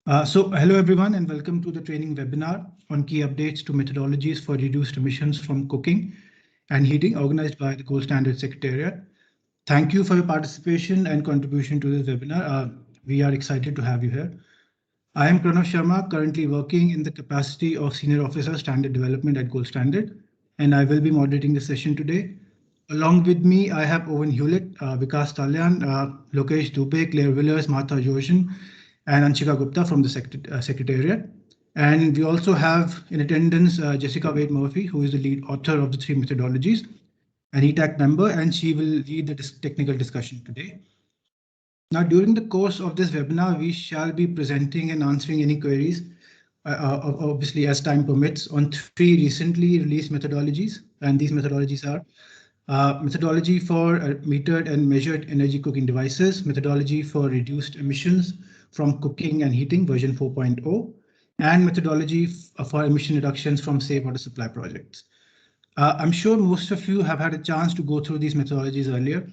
Hello everyone and welcome to the training webinar on key updates to methodologies for reduced emissions from cooking and heating organized by the Gold Standard Secretariat. Thank you for your participation and contribution to this webinar. We are excited to have you here. I am Pranav Sharma, currently working in the capacity of Senior Officer Standard Development at Gold Standard, and I will be moderating the session today. Along with me, I have Owen Hewlett, Vikas Talyan, Lokesh Dube, Claire Willers, Martha Joshin, and Anshika Gupta from the Secretariat. And we also have in attendance Jessica Wade Murphy, who is the lead author of the 3 methodologies, an ETAC member, and she will lead the technical discussion today. Now, during the course of this webinar, we shall be presenting and answering any queries, obviously as time permits, on 3 recently released methodologies. And these methodologies are methodology for metered and measured energy cooking devices, methodology for reduced emissions from cooking and heating version 4.0, and methodology for emission reductions from safe water supply projects. I'm sure most of you have had a chance to go through these methodologies earlier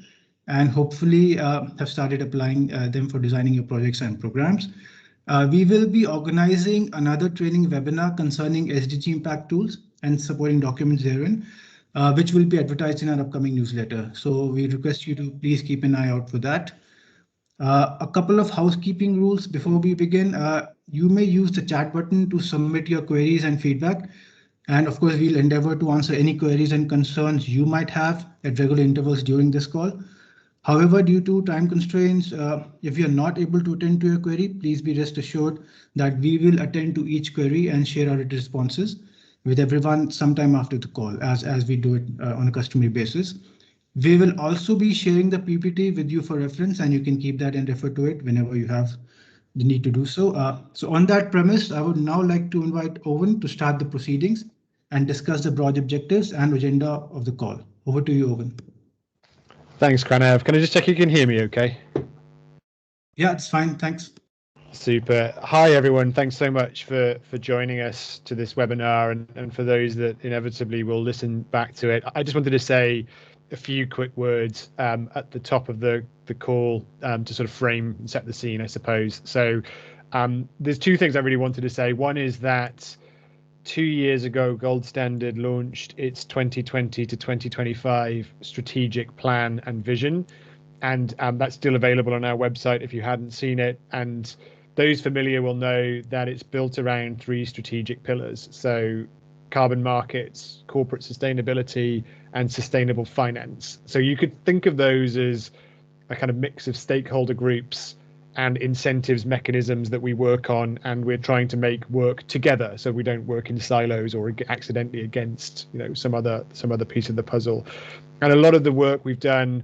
and hopefully have started applying them for designing your projects and programs. We will be organizing another training webinar concerning SDG impact tools and supporting documents therein, which will be advertised in our upcoming newsletter. So we request you to please keep an eye out for that. A couple of housekeeping rules before we begin. You may use the chat button to submit your queries and feedback. And of course, we'll endeavor to answer any queries and concerns you might have at regular intervals during this call. However, due to time constraints, if you're not able to attend to your query, please be rest assured that we will attend to each query and share our responses with everyone sometime after the call, as we do it on a customary basis. We will also be sharing the PPT with you for reference, and you can keep that and refer to it whenever you have the need to do so. So on that premise, I would now like to invite Owen to start the proceedings and discuss the broad objectives and agenda of the call. Over to you, Owen. Thanks, Pranav. Can I just check you can hear me okay? Yeah, it's fine. Thanks. Super. Hi, everyone. Thanks so much for joining us to this webinar, and for those that inevitably will listen back to it. I just wanted to say a few quick words at the top of the call to sort of frame and set the scene, I suppose. So there's 2 things I really wanted to say. One is that 2 years ago, Gold Standard launched its 2020 to 2025 strategic plan and vision, and that's still available on our website if you hadn't seen it. And those familiar will know that it's built around 3 strategic pillars. So carbon markets, corporate sustainability, and sustainable finance. So you could think of those as a kind of mix of stakeholder groups and incentives mechanisms that we work on, and we're trying to make work together, so we don't work in silos or accidentally against, some other piece of the puzzle. And a lot of the work we've done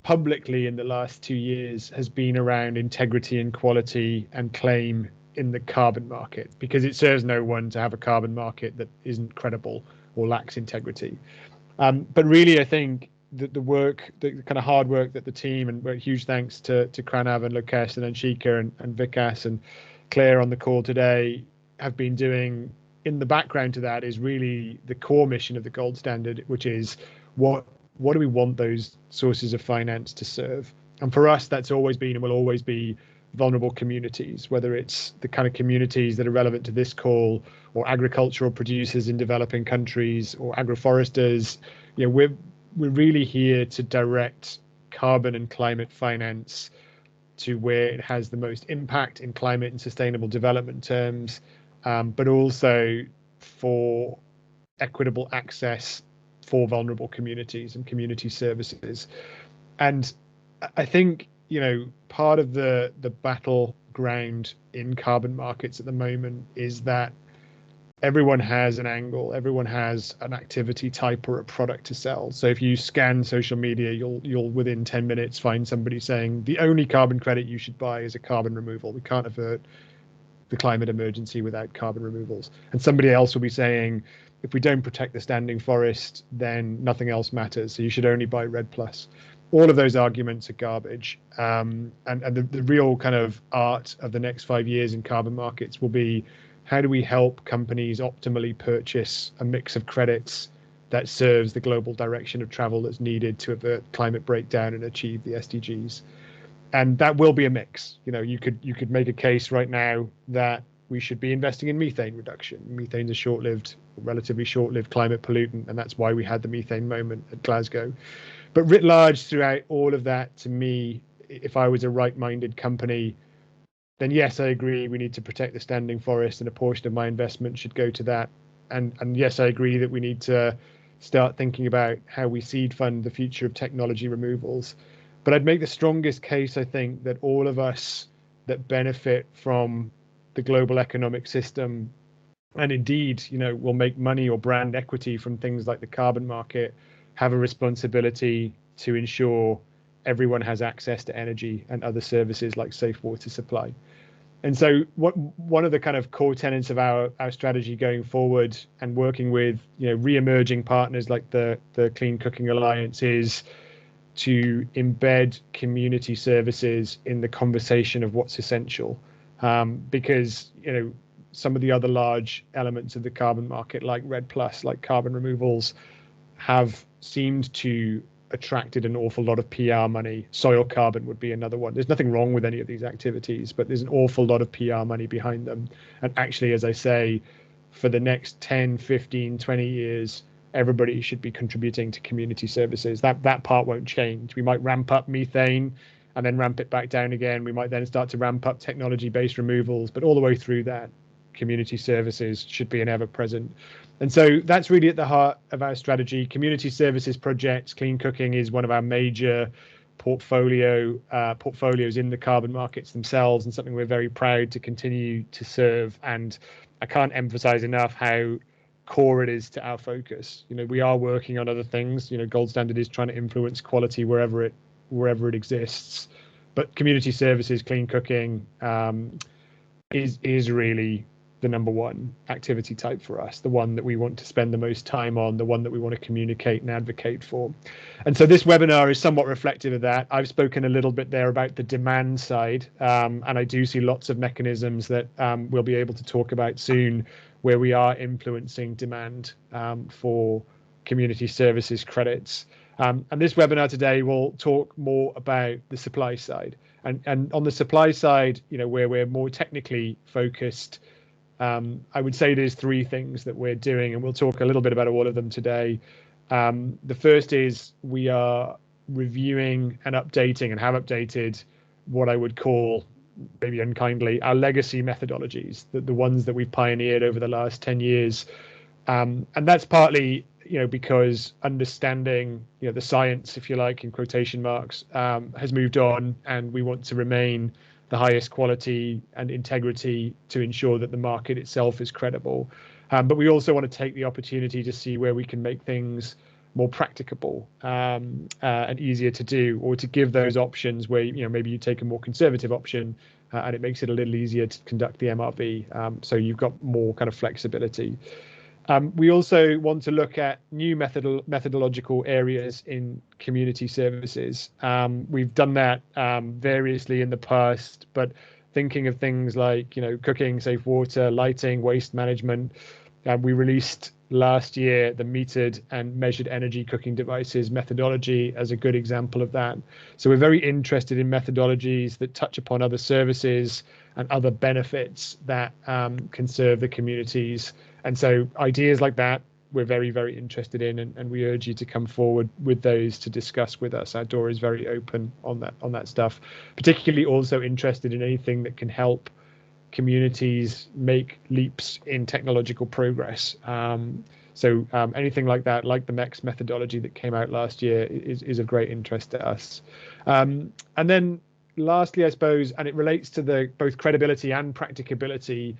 publicly in the last 2 years has been around integrity and quality and claim in the carbon market, because it serves no one to have a carbon market that isn't credible or lacks integrity. But really, I think that the kind of hard work that the team, and huge thanks to Pranav and Lokesh and Anshika and Vikas and Claire on the call today, have been doing in the background to that, is really the core mission of the Gold Standard, which is what do we want those sources of finance to serve? And for us, that's always been and will always be vulnerable communities, whether it's the kind of communities that are relevant to this call, or agricultural producers in developing countries, or agroforesters. We're really here to direct carbon and climate finance to where it has the most impact in climate and sustainable development terms, but also for equitable access for vulnerable communities and community services. And I think, part of the battleground in carbon markets at the moment is that everyone has an angle, everyone has an activity type or a product to sell. So if you scan social media, you'll within 10 minutes find somebody saying the only carbon credit you should buy is a carbon removal. We can't avert the climate emergency without carbon removals. And somebody else will be saying, if we don't protect the standing forest, then nothing else matters, so you should only buy RED+. All of those arguments are garbage. And the real kind of art of the next 5 years in carbon markets will be, how do we help companies optimally purchase a mix of credits that serves the global direction of travel that's needed to avert climate breakdown and achieve the SDGs? And that will be a mix. You could make a case right now that we should be investing in methane reduction. Methane's a relatively short-lived climate pollutant, and that's why we had the methane moment at Glasgow. But writ large throughout all of that, to me, if I was a right-minded company, then yes, I agree we need to protect the standing forest, and a portion of my investment should go to that. And yes, I agree that we need to start thinking about how we seed fund the future of technology removals. But I'd make the strongest case, I think, that all of us that benefit from the global economic system, and indeed, will make money or brand equity from things like the carbon market, have a responsibility to ensure everyone has access to energy and other services like safe water supply. And so one of the kind of core tenets of our strategy going forward, and working with re-emerging partners like the Clean Cooking Alliance, is to embed community services in the conversation of what's essential, because some of the other large elements of the carbon market, like REDD+, like carbon removals, have seemed to attracted an awful lot of PR money. Soil carbon would be another one. There's nothing wrong with any of these activities, but there's an awful lot of PR money behind them. And actually, as I say, for the next 10, 15, 20 years, everybody should be contributing to community services. That part won't change. We might ramp up methane and then ramp it back down again. We might then start to ramp up technology-based removals, but all the way through that, community services should be an ever-present. And so that's really at the heart of our strategy. Community services projects, clean cooking is one of our major portfolios in the carbon markets themselves, and something we're very proud to continue to serve. And I can't emphasize enough how core it is to our focus. We are working on other things. Gold Standard is trying to influence quality wherever it exists, but community services, clean cooking, is really the number one activity type for us, the one that we want to spend the most time on, the one that we want to communicate and advocate for. And so this webinar is somewhat reflective of that. I've spoken a little bit there about the demand side, and I do see lots of mechanisms that we'll be able to talk about soon, where we are influencing demand for community services credits. And this webinar today will talk more about the supply side. And on the supply side, where we're more technically focused, I would say there's three things that we're doing, and we'll talk a little bit about all of them today. The first is we are reviewing and updating, and have updated, what I would call, maybe unkindly, our legacy methodologies, the ones that we've pioneered over the last 10 years. And that's partly, because understanding, the science, if you like, in quotation marks, has moved on, and we want to remain the highest quality and integrity to ensure that the market itself is credible. But we also want to take the opportunity to see where we can make things more practicable and easier to do, or to give those options where maybe you take a more conservative option and it makes it a little easier to conduct the MRV, so you've got more kind of flexibility. We also want to look at new methodological areas in community services. We've done that variously in the past, but thinking of things like cooking, safe water, lighting, waste management. We released last year the metered and measured energy cooking devices methodology as a good example of that. So we're very interested in methodologies that touch upon other services and other benefits that can serve the communities. And so ideas like that we're very, very interested in, and we urge you to come forward with those to discuss with us. Our door is very open on that stuff, particularly also interested in anything that can help communities make leaps in technological progress. So anything like that, like the MECD methodology that came out last year, is of great interest to us. And then lastly, I suppose, and it relates to both credibility and practicability,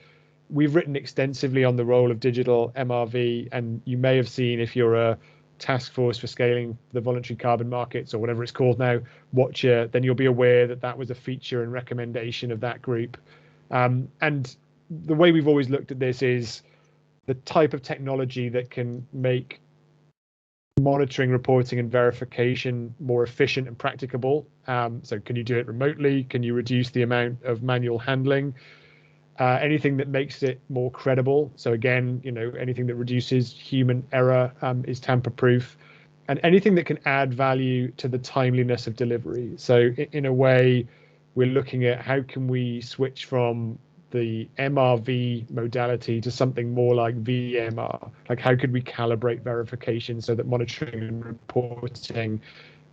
we've written extensively on the role of digital MRV, and you may have seen, if you're a task force for scaling the voluntary carbon markets, or whatever it's called now, watcher, then you'll be aware that was a feature and recommendation of that group. And the way we've always looked at this is the type of technology that can make monitoring, reporting, and verification more efficient and practicable. So can you do it remotely? Can you reduce the amount of manual handling? Anything that makes it more credible. So again, anything that reduces human error is tamper-proof, and anything that can add value to the timeliness of delivery. So in a way, we're looking at how can we switch from the MRV modality to something more like VMR. Like, how could we calibrate verification so that monitoring and reporting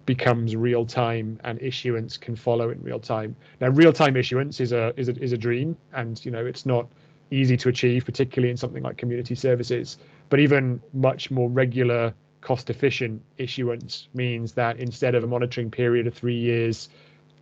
becomes real time and issuance can follow in real time? Now, real time issuance is a dream, and it's not easy to achieve, particularly in something like community services. But even much more regular, cost efficient issuance means that instead of a monitoring period of 3 years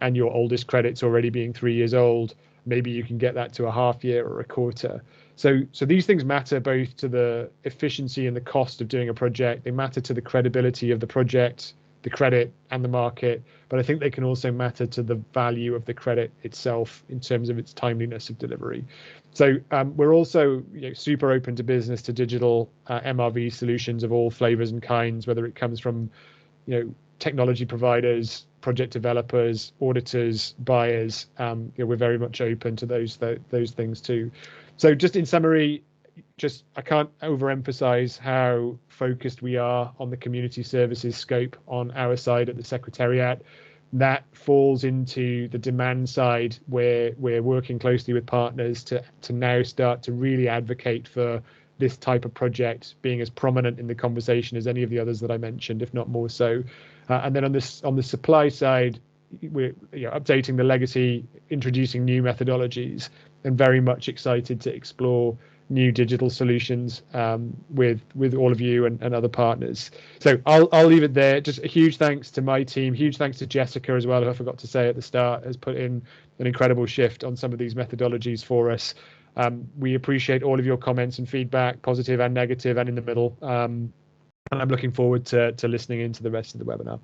and your oldest credits already being 3 years old, maybe you can get that to a half year or a quarter. So these things matter both to the efficiency and the cost of doing a project. They matter to the credibility of the project, the credit and the market, but I think they can also matter to the value of the credit itself in terms of its timeliness of delivery. So we're also super open to business, to digital MRV solutions of all flavors and kinds, whether it comes from technology providers, project developers, auditors, buyers. We're very much open to those things too. So just in summary, I can't overemphasize how focused we are on the community services scope on our side at the Secretariat. That falls into the demand side, where we're working closely with partners to now start to really advocate for this type of project being as prominent in the conversation as any of the others that I mentioned, if not more so. And then on the supply side, we're updating the legacy, introducing new methodologies, and very much excited to explore new digital solutions with all of you and other partners. So I'll leave it there. Just a huge thanks to my team, huge thanks to Jessica as well, who I forgot to say at the start, has put in an incredible shift on some of these methodologies for us. We appreciate all of your comments and feedback, positive and negative and in the middle. And I'm looking forward to listening into the rest of the webinar.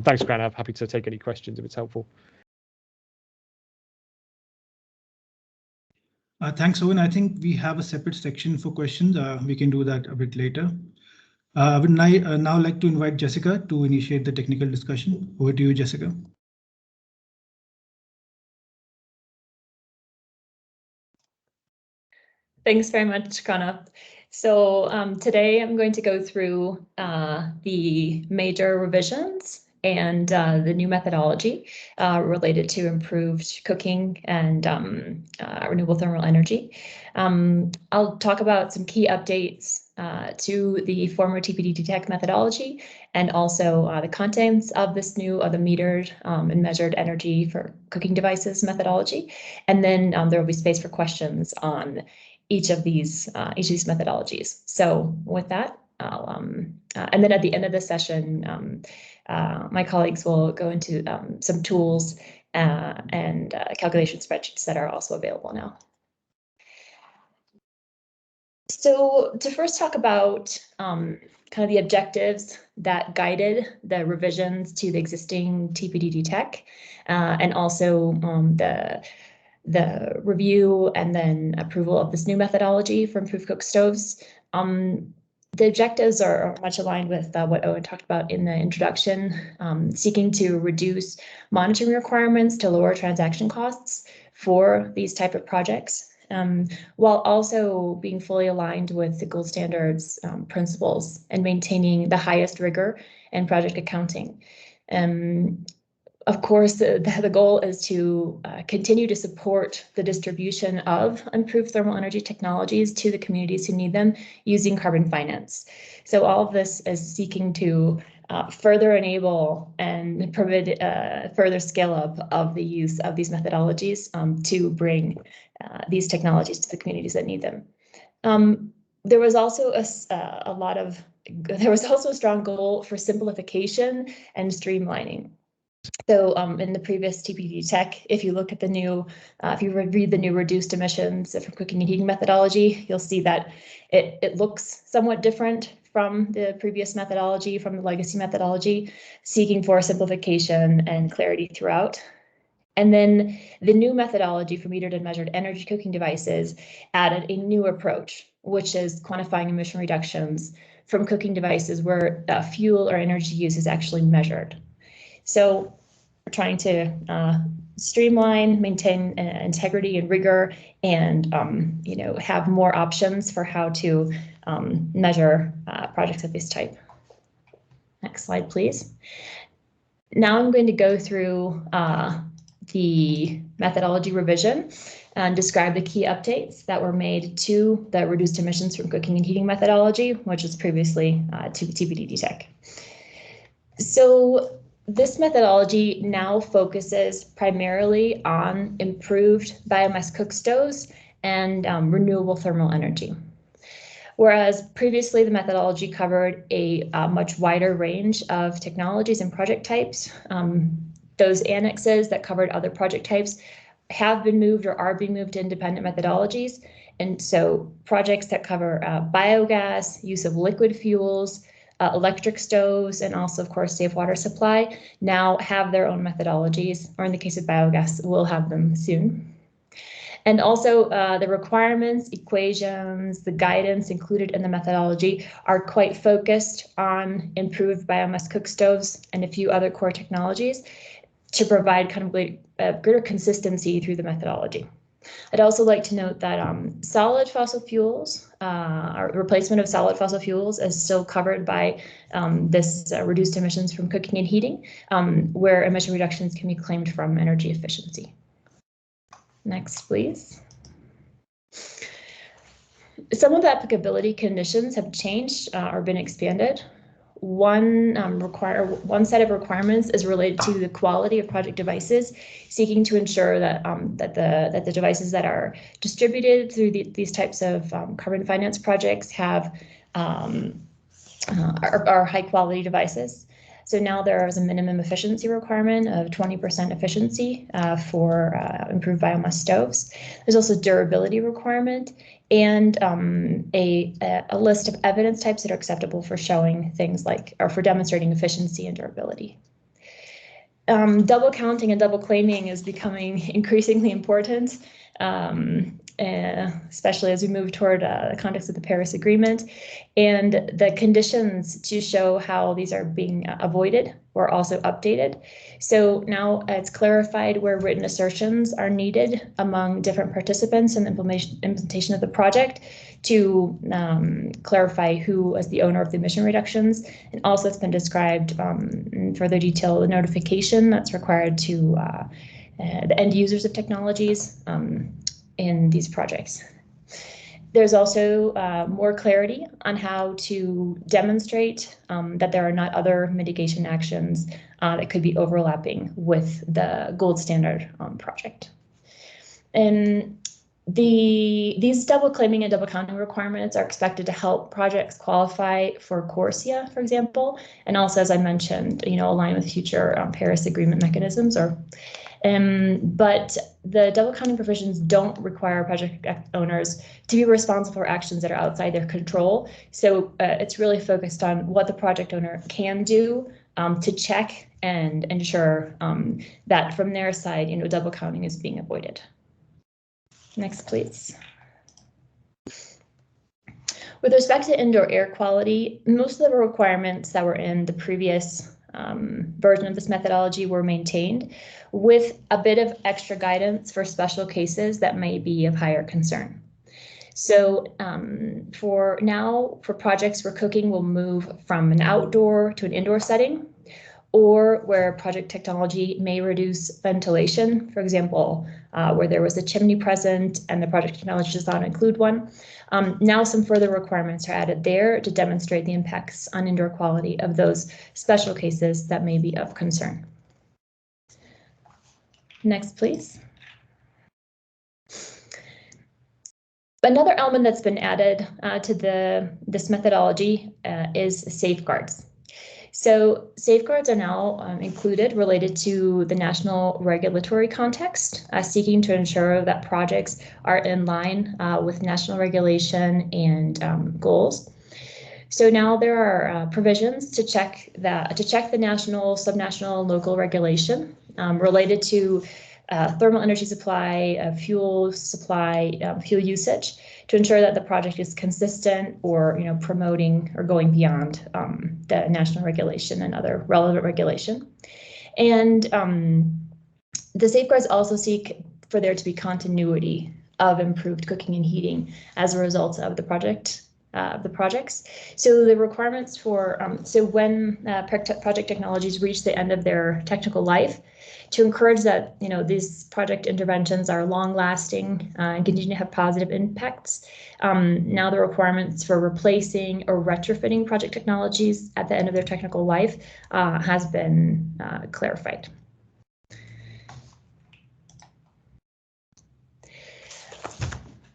Thanks, Pranav. Happy to take any questions if it's helpful. Thanks, Owen. I think we have a separate section for questions. We can do that a bit later. I would now like to invite Jessica to initiate the technical discussion. Over to you, Jessica. Thanks very much, Pranav. So today I'm going to go through the major revisions and the new methodology related to improved cooking and renewable thermal energy. I'll talk about some key updates to the former TPD-TEC methodology, and also the contents of this new the metered and measured energy for cooking devices methodology. And then there will be space for questions on each of these methodologies. So with that, I'll and then at the end of the session, my colleagues will go into some tools and calculation spreadsheets that are also available now. So to first talk about kind of the objectives that guided the revisions to the existing TPD-TEC, and also the review and then approval of this new methodology for improved cook stoves. The objectives are much aligned with what Owen talked about in the introduction, seeking to reduce monitoring requirements to lower transaction costs for these type of projects, while also being fully aligned with the gold standards principles and maintaining the highest rigor in project accounting. Of course, the goal is to continue to support the distribution of improved thermal energy technologies to the communities who need them using carbon finance. So all of this is seeking to further enable and permit further scale up of the use of these methodologies to bring these technologies to the communities that need them. There was also a strong goal for simplification and streamlining. So in the previous TPD-TEC, if you look at the new, if you read the new reduced emissions from cooking and heating methodology, you'll see that it looks somewhat different from the previous methodology, from the legacy methodology, seeking for simplification and clarity throughout. And then the new methodology for metered and measured energy cooking devices added a new approach, which is quantifying emission reductions from cooking devices where fuel or energy use is actually measured. So we're trying to streamline, maintain integrity and rigor, and have more options for how to measure projects of this type. Next slide, please. Now I'm going to go through the methodology revision and describe the key updates that were made to the reduced emissions from cooking and heating methodology, which was previously to TBD Tech. So this methodology now focuses primarily on improved biomass cook stoves and renewable thermal energy. Whereas previously the methodology covered a much wider range of technologies and project types. Those annexes that covered other project types have been moved or are being moved to independent methodologies. And so projects that cover biogas, use of liquid fuels, electric stoves, and also, of course, safe water supply now have their own methodologies, or in the case of biogas, will have them soon. And also the requirements, equations, the guidance included in the methodology are quite focused on improved biomass cook stoves and a few other core technologies to provide kind of greater consistency through the methodology. I'd also like to note that solid fossil fuels, or replacement of solid fossil fuels is still covered by this reduced emissions from cooking and heating, where emission reductions can be claimed from energy efficiency. Next, please. Some of the applicability conditions have changed or been expanded. One set of requirements is related to the quality of project devices, seeking to ensure that that the devices that are distributed through these types of carbon finance projects have are high quality devices. So now there is a minimum efficiency requirement of 20% efficiency for improved biomass stoves. There's also durability requirement and a list of evidence types that are acceptable for showing things like, or for demonstrating efficiency and durability. Double counting and double claiming is becoming increasingly important, especially as we move toward the context of the Paris Agreement, and the conditions to show how these are being avoided were also updated. So now it's clarified where written assertions are needed among different participants in the implementation of the project to clarify who is the owner of the emission reductions. And also it's been described in further detail the notification that's required to the end users of technologies in these projects. There's also more clarity on how to demonstrate that there are not other mitigation actions that could be overlapping with the gold standard project. And these double claiming and double counting requirements are expected to help projects qualify for CORSIA, for example, and also, as I mentioned, align with future Paris Agreement mechanisms. But the double counting provisions don't require project owners to be responsible for actions that are outside their control. So it's really focused on what the project owner can do to check and ensure that from their side, double counting is being avoided. Next, please. With respect to indoor air quality, most of the requirements that were in the previous version of this methodology were maintained, with a bit of extra guidance for special cases that may be of higher concern. So for projects where cooking will move from an outdoor to an indoor setting, or where project technology may reduce ventilation, for example, where there was a chimney present and the project technology does not include one. Now some further requirements are added there to demonstrate the impacts on indoor quality of those special cases that may be of concern. Next, please. Another element that's been added to this methodology is safeguards. So safeguards are now included related to the national regulatory context, seeking to ensure that projects are in line with national regulation and goals. So now there are provisions to check the national, subnational, local regulation related to thermal energy supply, fuel supply, fuel usage, to ensure that the project is consistent or promoting or going beyond the national regulation and other relevant regulation. And the safeguards also seek for there to be continuity of improved cooking and heating as a result of the project the projects. So the requirements for, so when project technologies reach the end of their technical life, to encourage that, these project interventions are long-lasting and continue to have positive impacts. Now the requirements for replacing or retrofitting project technologies at the end of their technical life has been clarified.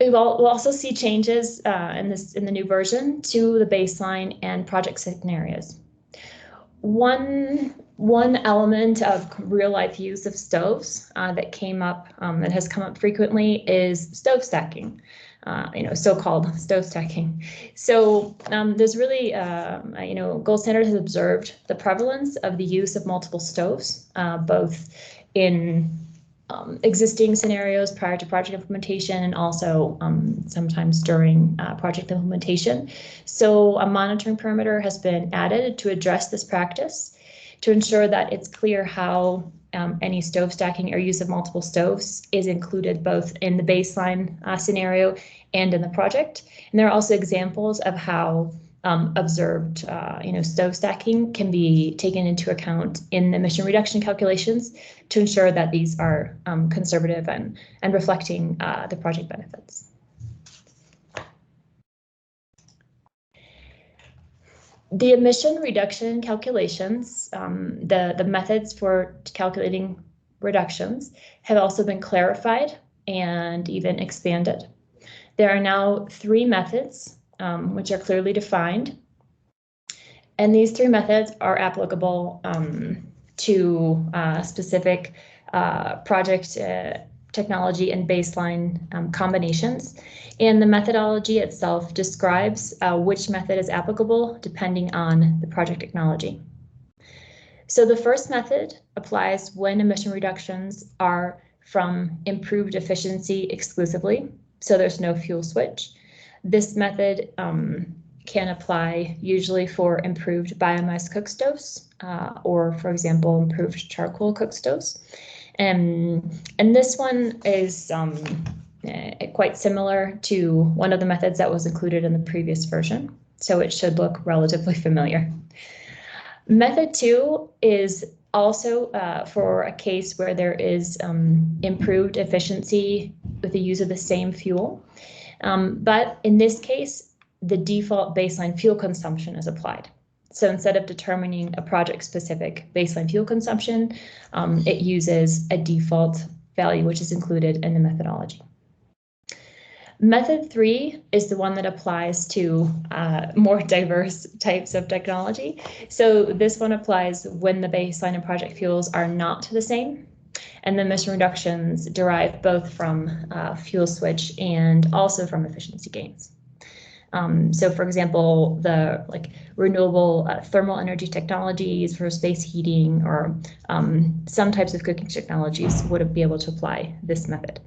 We'll also see changes in the new version to the baseline and project scenarios. One element of real-life use of stoves that came up that has come up frequently is stove stacking, so-called stove stacking. So there's really, Gold Standard has observed the prevalence of the use of multiple stoves, both in existing scenarios prior to project implementation and also sometimes during project implementation. So a monitoring parameter has been added to address this practice to ensure that it's clear how any stove stacking or use of multiple stoves is included both in the baseline scenario and in the project. And there are also examples of how observed, stove stacking can be taken into account in the emission reduction calculations to ensure that these are conservative and reflecting the project benefits. The emission reduction calculations, the methods for calculating reductions have also been clarified and even expanded. There are now 3 methods which are clearly defined. And these 3 methods are applicable to specific project technology and baseline combinations. And the methodology itself describes which method is applicable depending on the project technology. So the first method applies when emission reductions are from improved efficiency exclusively, so there's no fuel switch. This method can apply usually for improved biomass cook stoves or, for example, improved charcoal cook stoves. And this one is quite similar to one of the methods that was included in the previous version, so it should look relatively familiar. Method 2 is also for a case where there is improved efficiency with the use of the same fuel. But in this case, the default baseline fuel consumption is applied. So instead of determining a project-specific baseline fuel consumption, it uses a default value which is included in the methodology. Method 3 is the one that applies to more diverse types of technology. So this one applies when the baseline and project fuels are not the same, and the emission reductions derive both from fuel switch and also from efficiency gains. So for example, the renewable thermal energy technologies for space heating or some types of cooking technologies would be able to apply this method.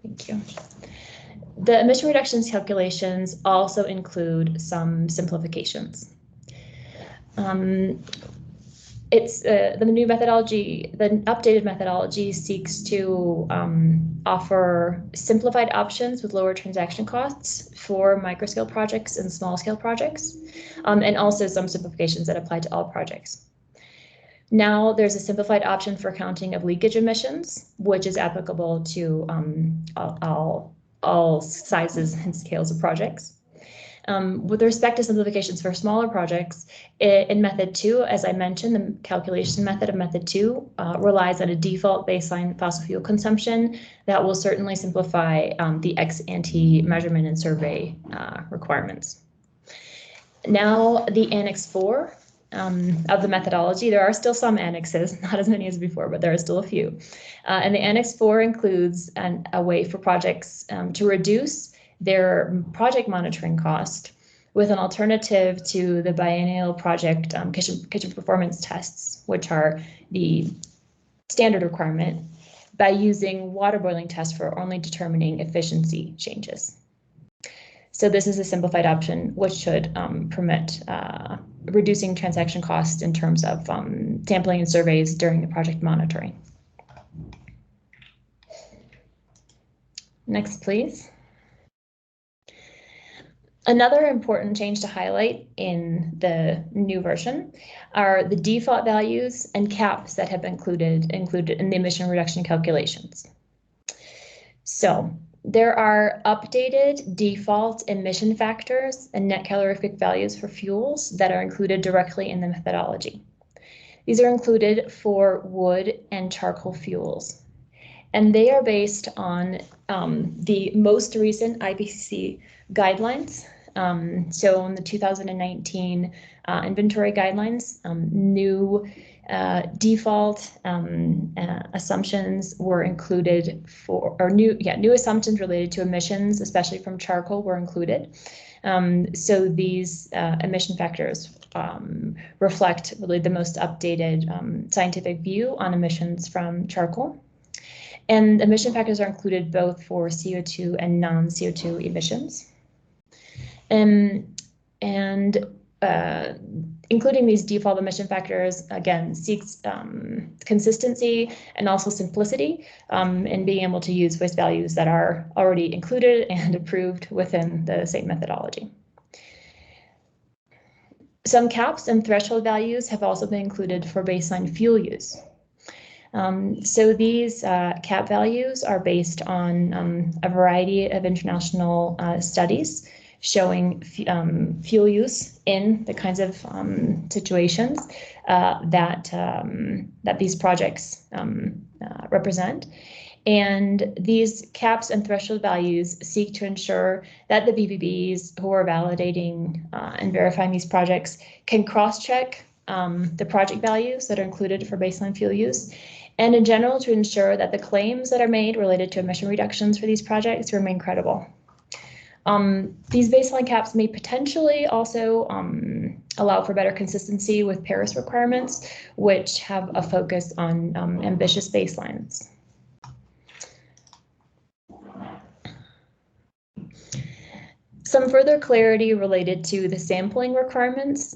Thank you. The emission reductions calculations also include some simplifications. It's the new methodology, the updated methodology seeks to offer simplified options with lower transaction costs for microscale projects and small scale projects, and also some simplifications that apply to all projects. Now there's a simplified option for counting of leakage emissions, which is applicable to all sizes and scales of projects. With respect to simplifications for smaller projects, in method 2, as I mentioned, the calculation method of method 2 relies on a default baseline fossil fuel consumption that will certainly simplify the ex-ante measurement and survey requirements. Now the Annex 4 of the methodology. There are still some annexes, not as many as before, but there are still a few. And the Annex 4 includes a way for projects to reduce their project monitoring cost with an alternative to the biennial project kitchen performance tests, which are the standard requirement, by using water boiling tests for only determining efficiency changes. So this is a simplified option which should permit reducing transaction costs in terms of sampling and surveys during the project monitoring. Next, please. Another important change to highlight in the new version are the default values and caps that have been included in the emission reduction calculations. So there are updated default emission factors and net calorific values for fuels that are included directly in the methodology. These are included for wood and charcoal fuels, and they are based on the most recent IPCC guidelines. So in the 2019 inventory guidelines, new default assumptions were included for, or new assumptions related to emissions, especially from charcoal, were included. So these emission factors reflect really the most updated scientific view on emissions from charcoal. And emission factors are included both for CO2 and non-CO2 emissions. Including these default emission factors, again, seeks consistency and also simplicity in being able to use waste values that are already included and approved within the same methodology. Some caps and threshold values have also been included for baseline fuel use. So these cap values are based on a variety of international studies showing fuel use in the kinds of situations that these projects represent. And these caps and threshold values seek to ensure that the VPBs who are validating and verifying these projects can cross-check the project values that are included for baseline fuel use, and in general to ensure that the claims that are made related to emission reductions for these projects remain credible. These baseline caps may potentially also allow for better consistency with Paris requirements, which have a focus on ambitious baselines. Some further clarity related to the sampling requirements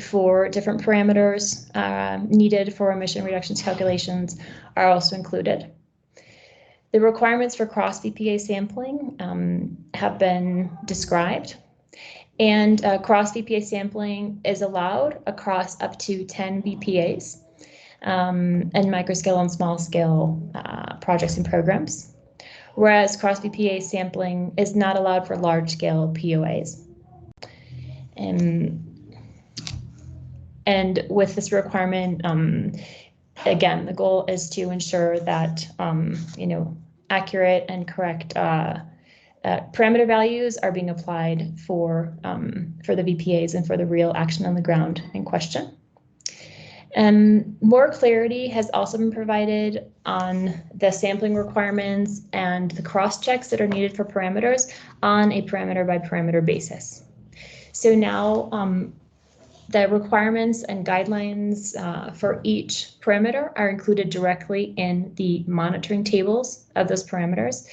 for different parameters needed for emission reductions calculations are also included. The requirements for cross-VPA sampling have been described, and cross-VPA sampling is allowed across up to 10 VPAs and microscale and small-scale projects and programs, whereas cross-VPA sampling is not allowed for large-scale POAs. And with this requirement, again, the goal is to ensure that accurate and correct parameter values are being applied for the VPAs and for the real action on the ground in question. And more clarity has also been provided on the sampling requirements and the cross-checks that are needed for parameters on a parameter by parameter basis. So now the requirements and guidelines for each parameter are included directly in the monitoring tables of those parameters.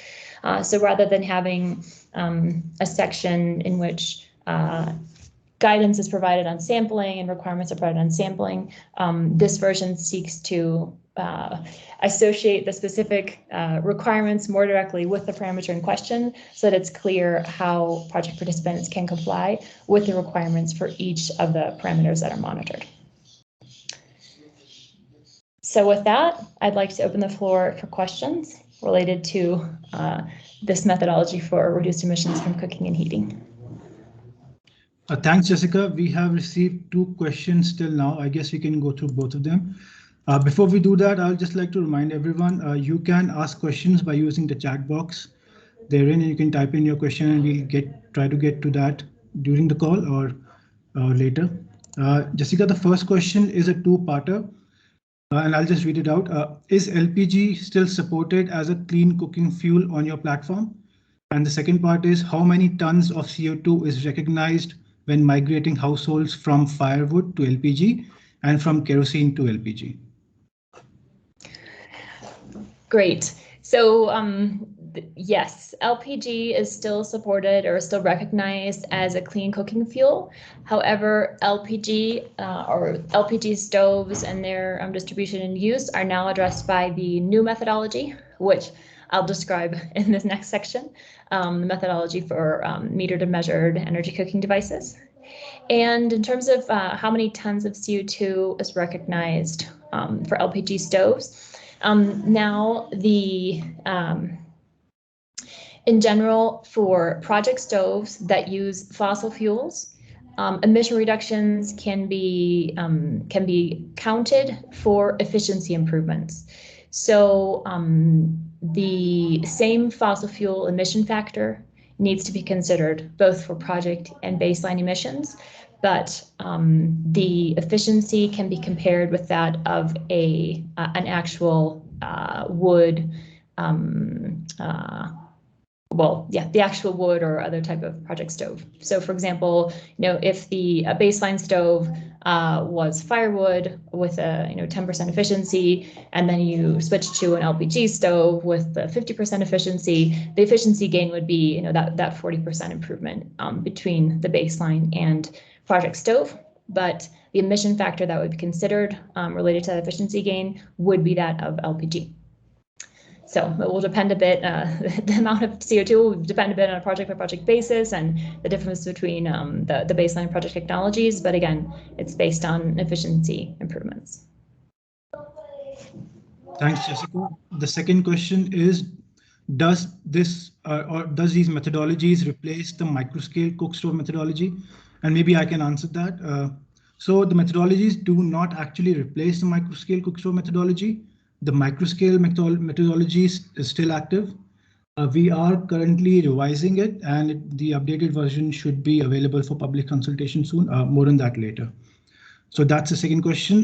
So rather than having a section in which guidance is provided on sampling and requirements are provided on sampling, this version seeks to associate the specific requirements more directly with the parameter in question so that it's clear how project participants can comply with the requirements for each of the parameters that are monitored. So with that, I'd like to open the floor for questions related to this methodology for reduced emissions from cooking and heating. Thanks, Jessica. We have received 2 questions till now. I guess we can go through both of them. Before we do that, I'll just like to remind everyone, you can ask questions by using the chat box therein, and you can type in your question and we'll try to get to that during the call or later. Jessica, the first question is a 2-parter, and I'll just read it out. Is LPG still supported as a clean cooking fuel on your platform? And the second part is, how many tons of CO2 is recognized when migrating households from firewood to LPG and from kerosene to LPG? Great. So yes, LPG is still supported or still recognized as a clean cooking fuel. However, LPG or LPG stoves and their distribution and use are now addressed by the new methodology, which I'll describe in this next section the methodology for metered and measured energy cooking devices. And in terms of how many tons of CO2 is recognized for LPG stoves, now in general, for project stoves that use fossil fuels, emission reductions can be counted for efficiency improvements. So the same fossil fuel emission factor needs to be considered both for project and baseline emissions, but the efficiency can be compared with that of an actual wood. The actual wood or other type of project stove. So for example, if the baseline stove was firewood with a 10% efficiency, and then you switch to an LPG stove with the 50% efficiency, the efficiency gain would be that 40% improvement between the baseline and project stove. But the emission factor that would be considered related to that efficiency gain would be that of LPG. So it will depend a bit, the amount of CO2 will depend a bit on a project by project basis and the difference between the baseline project technologies. But again, it's based on efficiency improvements. Thanks, Jessica. The second question is, does these methodologies replace the microscale cook stove methodology? And maybe I can answer that. So the methodologies do not actually replace the microscale cook stove methodology. The microscale methodology is still active. We are currently revising it, and the updated version should be available for public consultation soon. More on that later. So that's the second question.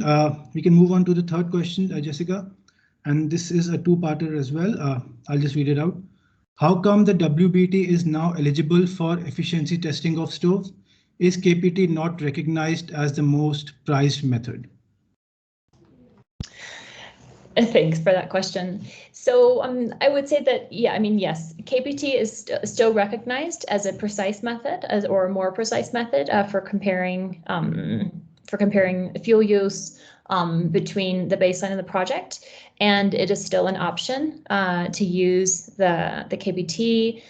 We can move on to the third question, Jessica. And this is a two-parter as well. I'll just read it out. How come the WBT is now eligible for efficiency testing of stoves? Is KPT not recognized as the most prized method? Thanks for that question. So I would say that, yes, KPT is still recognized as a precise method, or a more precise method for comparing fuel use between the baseline and the project, and it is still an option to use the KPT.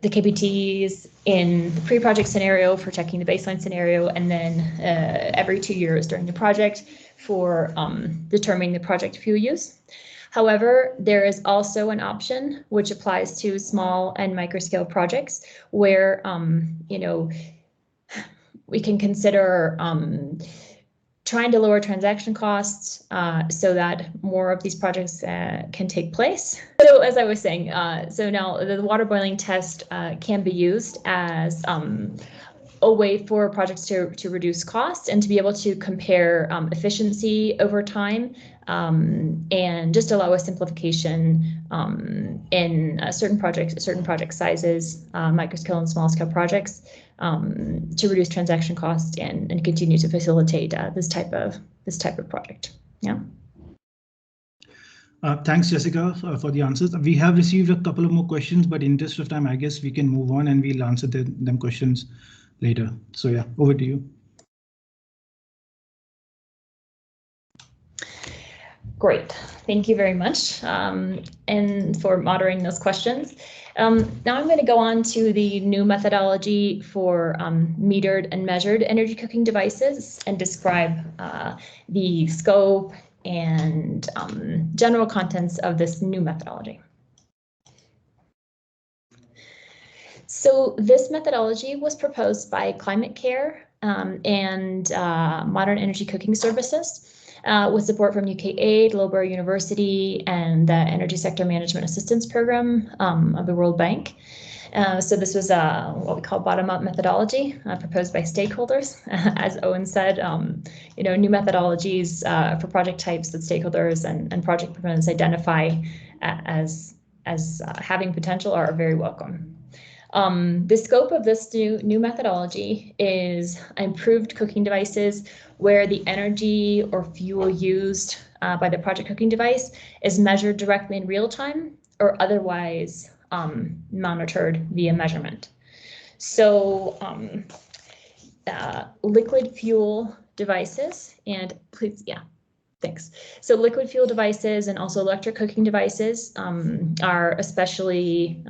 The KPTs in the pre-project scenario for checking the baseline scenario, and then every 2 years during the project for determining the project fuel use. However, there is also an option which applies to small and microscale projects where we can consider trying to lower transaction costs so that more of these projects can take place. So as I was saying, so now the water boiling test can be used as a way for projects to reduce costs and to be able to compare efficiency over time and just allow a simplification in certain project sizes, microscale and small scale projects, to reduce transaction costs and continue to facilitate this type of project. Yeah. Thanks, Jessica, for the answers. We have received a couple of more questions, but in interest of time, I guess we can move on and we'll answer them questions later. So yeah, over to you. Great, thank you very much, and for moderating those questions. Now I'm going to go on to the new methodology for metered and measured energy cooking devices and describe the scope and general contents of this new methodology. So this methodology was proposed by Climate Care and Modern Energy Cooking Services with support from UK Aid, Loughborough University, and the Energy Sector Management Assistance Program of the World Bank. So this was what we call bottom-up methodology proposed by stakeholders. As Owen said, new methodologies for project types that stakeholders and project proponents identify as having potential are very welcome. The scope of this new methodology is improved cooking devices where the energy or fuel used by the project cooking device is measured directly in real time or otherwise monitored via measurement. So liquid fuel devices, and please, yeah, Thanks. So liquid fuel devices and also electric cooking devices are especially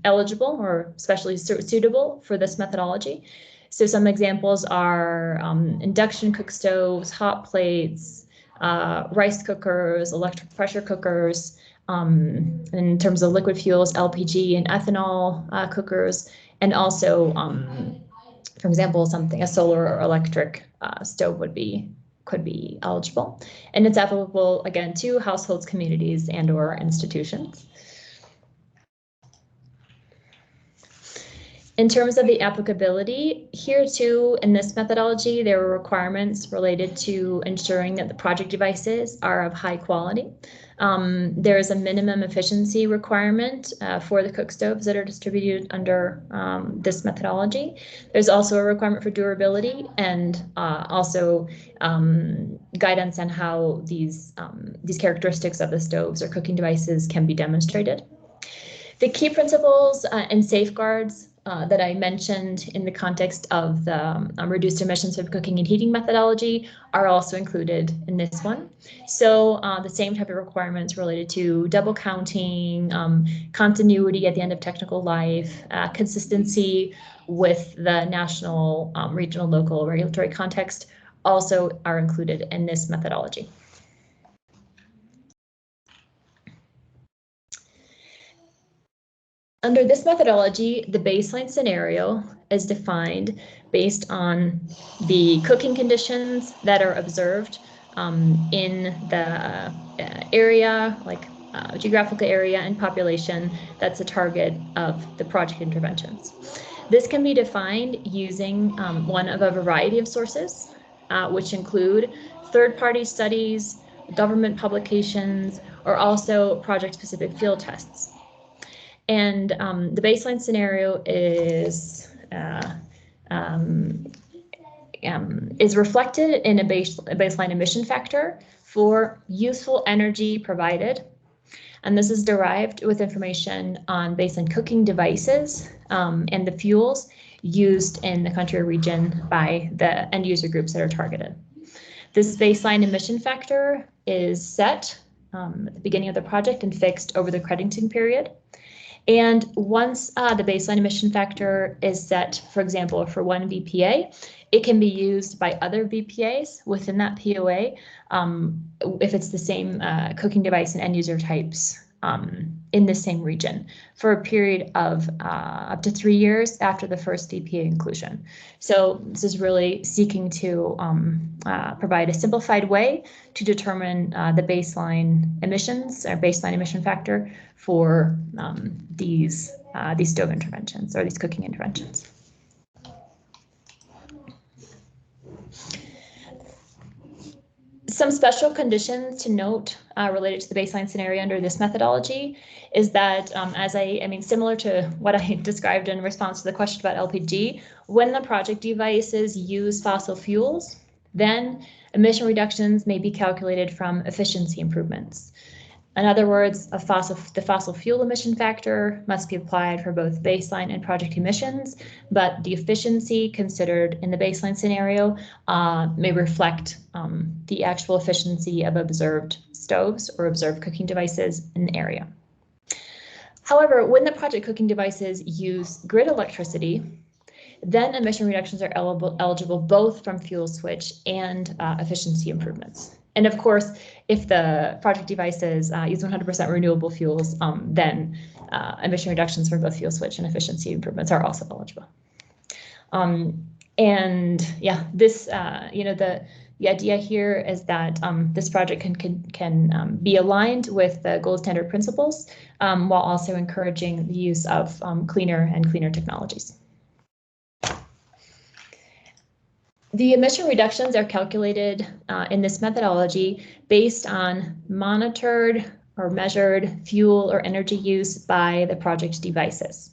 eligible or especially suitable for this methodology. So some examples are induction cook stoves, hot plates, rice cookers, electric pressure cookers. In terms of liquid fuels, LPG and ethanol cookers, and also, for example, a solar or electric stove could be eligible, and it's applicable again to households, communities, and/or institutions. In terms of the applicability, here too, in this methodology, there are requirements related to ensuring that the project devices are of high quality. There is a minimum efficiency requirement for the cook stoves that are distributed under this methodology. There's also a requirement for durability and also guidance on how these characteristics of the stoves or cooking devices can be demonstrated. The key principles and safeguards that I mentioned in the context of the reduced emissions of cooking and heating methodology are also included in this one. So the same type of requirements related to double counting, continuity at the end of technical life, consistency with the national, regional, local regulatory context also are included in this methodology. Under this methodology, the baseline scenario is defined based on the cooking conditions that are observed in the area, like geographical area and population that's a target of the project interventions. This can be defined using one of a variety of sources, which include third-party studies, government publications, or also project-specific field tests. And the baseline scenario is reflected in a baseline emission factor for useful energy provided. And this is derived with information on baseline cooking devices and the fuels used in the country or region by the end user groups that are targeted. This baseline emission factor is set at the beginning of the project and fixed over the crediting period. And once the baseline emission factor is set, for example, for one VPA, it can be used by other VPAs within that POA if it's the same cooking device and end user types in the same region for a period of up to 3 years after the first VPA inclusion. So this is really seeking to provide a simplified way to determine the baseline emissions or baseline emission factor for these stove interventions or these cooking interventions. Some special conditions to note related to the baseline scenario under this methodology is that, similar to what I described in response to the question about LPG, when the project devices use fossil fuels, then emission reductions may be calculated from efficiency improvements. In other words, the fossil fuel emission factor must be applied for both baseline and project emissions, but the efficiency considered in the baseline scenario may reflect the actual efficiency of observed stoves or observed cooking devices in the area. However, when the project cooking devices use grid electricity, then emission reductions are eligible both from fuel switch and efficiency improvements. And of course, if the project devices use 100% renewable fuels, then emission reductions for both fuel switch and efficiency improvements are also eligible. And yeah, this, the idea here is that this project can be aligned with the gold standard principles while also encouraging the use of cleaner technologies. The emission reductions are calculated in this methodology based on monitored or measured fuel or energy use by the project devices.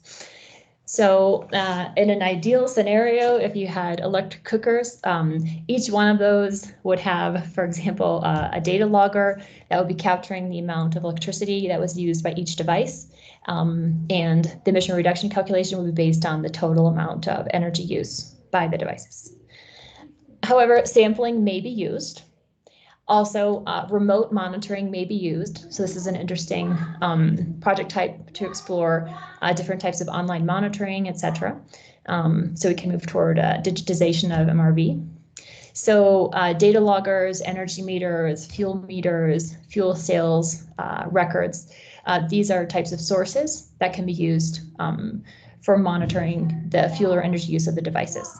So in an ideal scenario, if you had electric cookers, each one of those would have, for example, a data logger that would be capturing the amount of electricity that was used by each device. And the emission reduction calculation would be based on the total amount of energy use by the devices. However, sampling may be used. Also, remote monitoring may be used. So this is an interesting project type to explore different types of online monitoring, etc. So we can move toward digitization of MRV. So data loggers, energy meters, fuel sales records, these are types of sources that can be used for monitoring the fuel or energy use of the devices.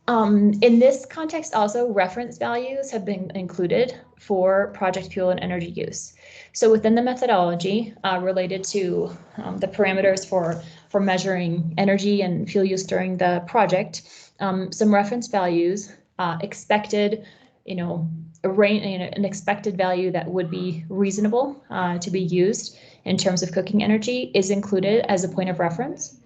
In this context also, reference values have been included for project fuel and energy use. So within the methodology related to the parameters for measuring energy and fuel use during the project, some reference values expected, an expected value that would be reasonable to be used in terms of cooking energy is included as a point of reference.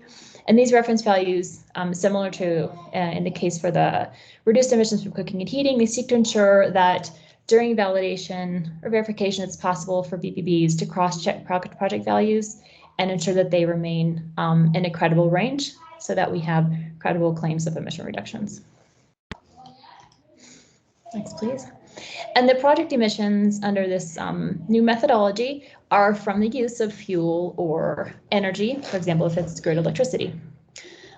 And these reference values, similar to in the case for the reduced emissions from cooking and heating, they seek to ensure that during validation or verification, it's possible for BPBs to cross-check project values and ensure that they remain in a credible range so that we have credible claims of emission reductions. Next, please. And the project emissions under this new methodology are from the use of fuel or energy, for example, if it's grid electricity.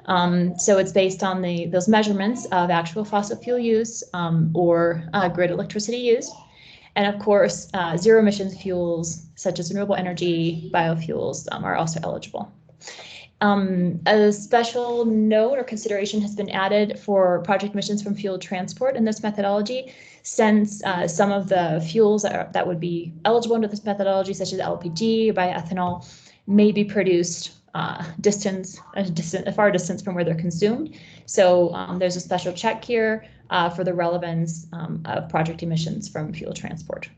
So it's based on those measurements of actual fossil fuel use or grid electricity use. And of course, zero emissions fuels such as renewable energy, biofuels are also eligible. A special note or consideration has been added for project emissions from fuel transport in this methodology, since some of the fuels that would be eligible under this methodology, such as LPG or bioethanol, may be produced a far distance from where they're consumed. So there's a special check here for the relevance of project emissions from fuel transport.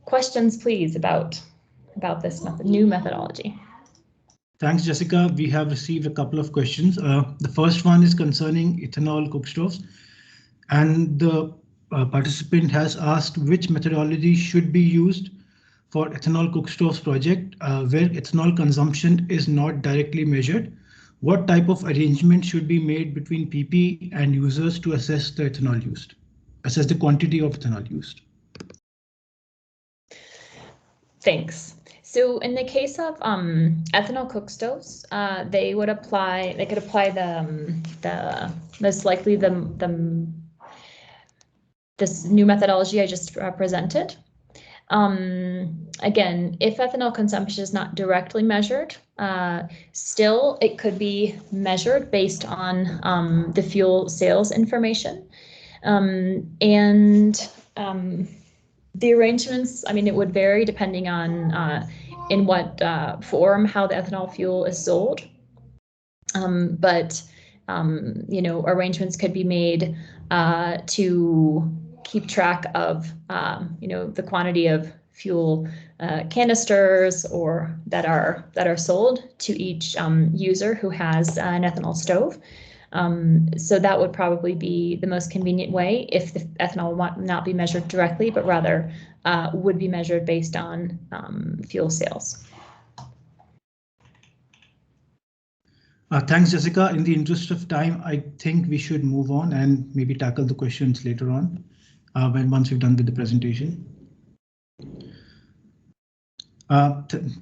Questions, please, about this new methodology. Thanks, Jessica. We have received a couple of questions. The first one is concerning ethanol cookstoves, and the participant has asked which methodology should be used for ethanol cookstoves project where ethanol consumption is not directly measured. What type of arrangement should be made between PP and users to assess the ethanol used, assess the quantity of ethanol used? Thanks. So in the case of ethanol cookstoves, they could apply the most likely this new methodology I just presented. Again, if ethanol consumption is not directly measured, still it could be measured based on the fuel sales information. The arrangements, I mean, it would vary depending on in what form, how the ethanol fuel is sold. But arrangements could be made to keep track of, the quantity of fuel canisters or that are sold to each user who has an ethanol stove. So that would probably be the most convenient way if the ethanol would not be measured directly, but rather would be measured based on fuel sales. Thanks, Jessica. In the interest of time, I think we should move on and maybe tackle the questions later on once we've done with the presentation.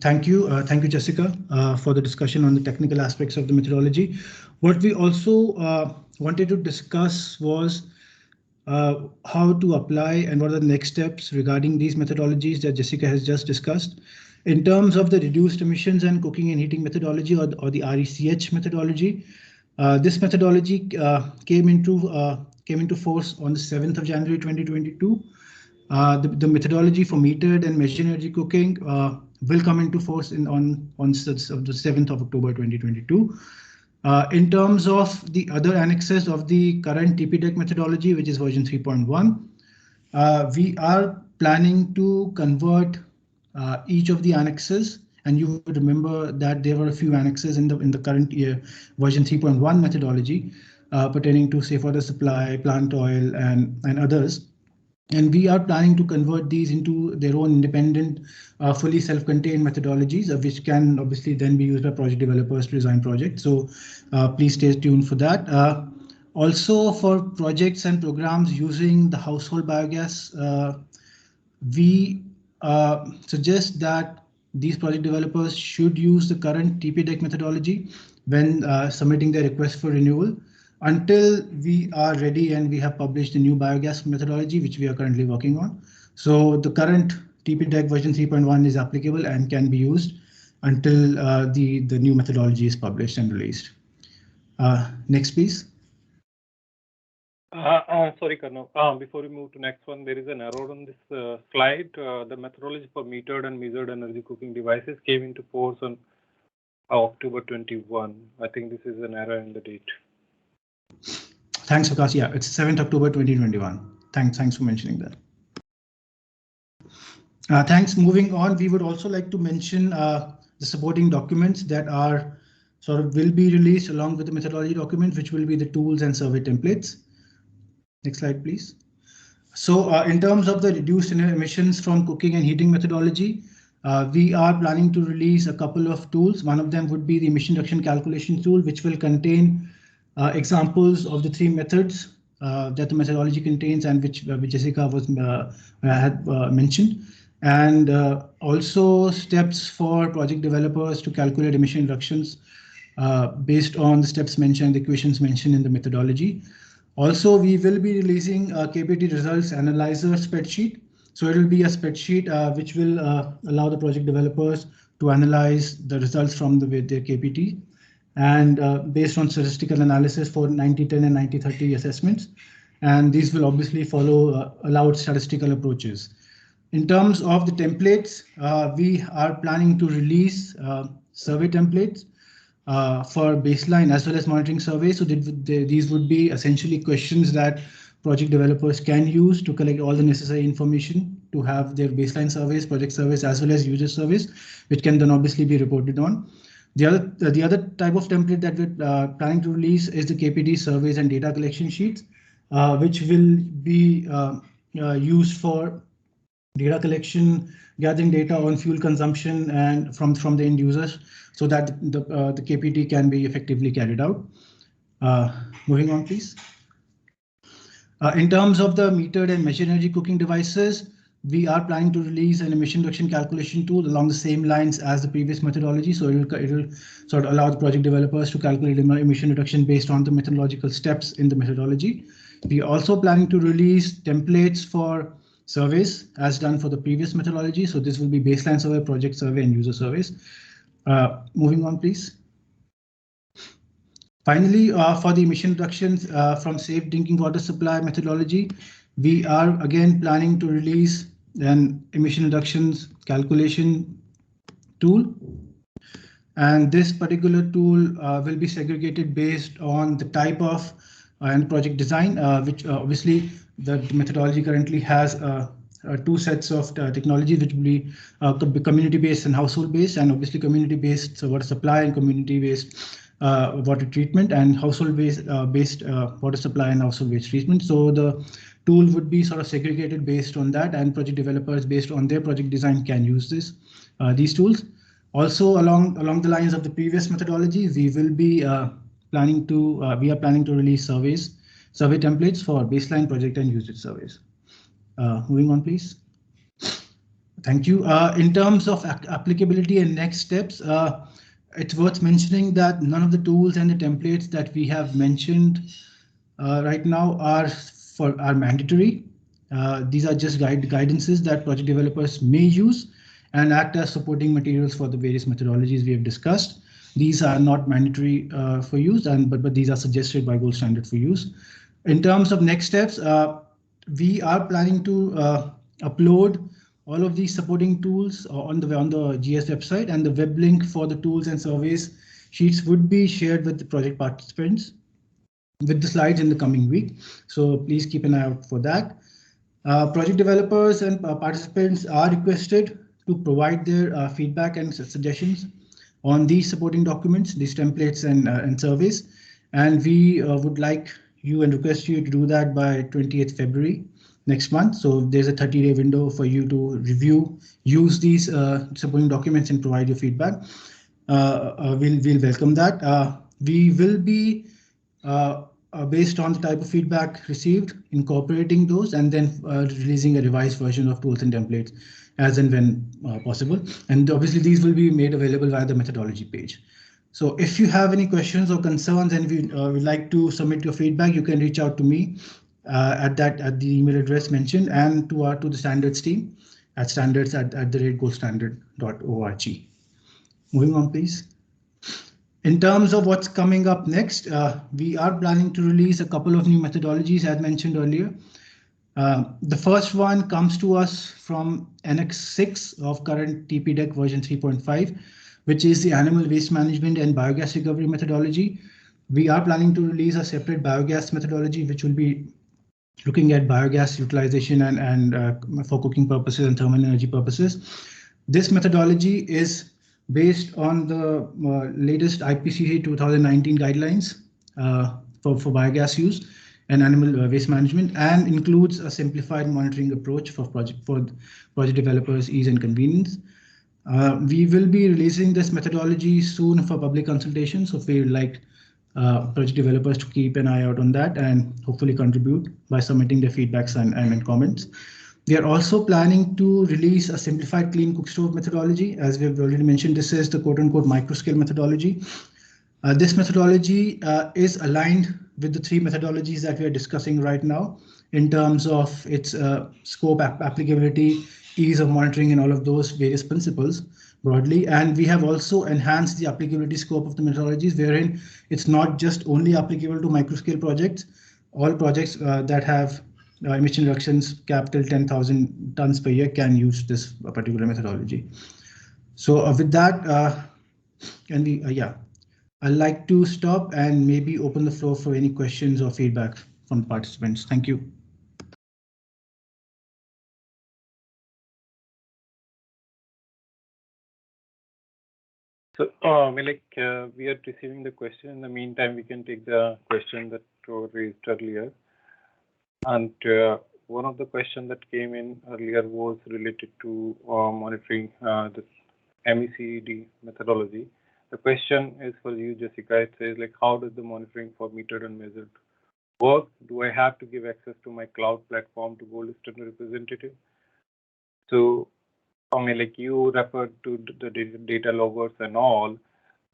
Thank you, Jessica, for the discussion on the technical aspects of the methodology. What we also wanted to discuss was how to apply and what are the next steps regarding these methodologies that Jessica has just discussed. In terms of the reduced emissions and cooking and heating methodology, or the RECH methodology, this methodology came into force on the 7th of January 2022. The methodology for metered and measured energy cooking will come into force on the 7th of October 2022. In terms of the other annexes of the current TPDEC methodology, which is version 3.1, we are planning to convert each of the annexes, and you would remember that there were a few annexes in the current year version 3.1 methodology pertaining to safe water supply, plant oil, and others. And we are planning to convert these into their own independent, fully self-contained methodologies, which can obviously then be used by project developers to design projects. So please stay tuned for that. Also, for projects and programs using the household biogas, we suggest that these project developers should use the current TP-DEC methodology when submitting their request for renewal until we are ready and we have published the new biogas methodology, which we are currently working on. So the current TP-DEC version 3.1 is applicable and can be used until the new methodology is published and released. Next, please. Sorry, Karnav. Before we move to next one, there is an error on this slide. The methodology for metered and measured energy cooking devices came into force on October 21. I think this is an error in the date. Thanks, Vikas. Yeah, it's 7th October 2021. Thanks for mentioning that. Thanks. Moving on, we would also like to mention the supporting documents that are will be released along with the methodology document, which will be the tools and survey templates. Next slide, please. So in terms of the reduced emissions from cooking and heating methodology, we are planning to release a couple of tools. One of them would be the emission reduction calculation tool, which will contain examples of the 3 methods that the methodology contains and which Jessica had mentioned, and also steps for project developers to calculate emission reductions based on the steps mentioned, the equations mentioned in the methodology. Also, we will be releasing a KPT results analyzer spreadsheet. So it will be a spreadsheet which will allow the project developers to analyze the results from their KPT and based on statistical analysis for 90-10 and 90-30 assessments. And these will obviously follow allowed statistical approaches. In terms of the templates, we are planning to release survey templates for baseline as well as monitoring surveys. So these would be essentially questions that project developers can use to collect all the necessary information to have their baseline surveys, project surveys, as well as user surveys, which can then obviously be reported on. The other type of template that we're planning to release is the KPD surveys and data collection sheets, which will be used for data collection, gathering data on fuel consumption and from the end users, so that the KPT can be effectively carried out. Moving on, please. In terms of the metered and measured energy cooking devices, we are planning to release an emission reduction calculation tool along the same lines as the previous methodology. So it will sort of allow the project developers to calculate emission reduction based on the methodological steps in the methodology. We are also planning to release templates for surveys as done for the previous methodology. So this will be baseline survey, project survey, and user surveys. Moving on, please. Finally, for the emission reductions from safe drinking water supply methodology, we are again planning to release an emission reductions calculation tool. And this particular tool will be segregated based on the type of and project design, which obviously the methodology currently has 2 sets of technology, which will be community-based and household-based, and obviously community-based water supply and community-based water treatment, and household-based water supply and household-based treatment. So the tool would be sort of segregated based on that, and project developers based on their project design can use these tools. Also, along the lines of the previous methodology, we will be planning to release survey templates for baseline, project, and usage surveys. Moving on, please. Thank you. In terms of applicability and next steps, it's worth mentioning that none of the tools and the templates that we have mentioned right now are mandatory. These are just guidances that project developers may use and act as supporting materials for the various methodologies we have discussed. These are not mandatory for use, but these are suggested by gold standard for use. In terms of next steps, we are planning to upload all of these supporting tools on the GS website, and the web link for the tools and surveys sheets would be shared with the project participants with the slides in the coming week. So please keep an eye out for that. Project developers and participants are requested to provide their feedback and suggestions on these supporting documents, these templates and surveys. And we would like you and request you to do that by 28th February next month. So there's a 30-day window for you to review, use these supporting documents and provide your feedback. We'll welcome that. We will be based on the type of feedback received, incorporating those, and then releasing a revised version of tools and templates as and when possible. And obviously, these will be made available via the methodology page. So if you have any questions or concerns and we would like to submit your feedback, you can reach out to me at the email address mentioned, and to the standards team at standards@goldstandard.org. Moving on, please. In terms of what's coming up next, we are planning to release a couple of new methodologies, as mentioned earlier. The first one comes to us from Annex 6 of current TPDEC version 3.5, which is the animal waste management and biogas recovery methodology. We are planning to release a separate biogas methodology, which will be looking at biogas utilization and for cooking purposes and thermal energy purposes. This methodology is based on the latest IPCC 2019 guidelines for biogas use and animal waste management, and includes a simplified monitoring approach for project developers' ease and convenience. We will be releasing this methodology soon for public consultation, so we would like project developers to keep an eye out on that and hopefully contribute by submitting their feedbacks and comments. We are also planning to release a simplified clean cook stove methodology. As we have already mentioned, this is the quote-unquote microscale methodology. This methodology is aligned with the three methodologies that we are discussing right now in terms of its scope, applicability, ease of monitoring, and all of those various principles broadly. And we have also enhanced the applicability scope of the methodologies, wherein it's not just only applicable to microscale projects. All projects that have emission reductions capital 10,000 tons per year can use this particular methodology. So with that, I'd like to stop and maybe open the floor for any questions or feedback from the participants. Thank you. So, we are receiving the question. In the meantime, we can take the question that was raised earlier. And one of the questions that came in earlier was related to monitoring the MECD methodology. The question is for you, Jessica. It says, like, how does the monitoring for metered and measured work? Do I have to give access to my cloud platform to gold standard representative? So, you referred to the data loggers and all.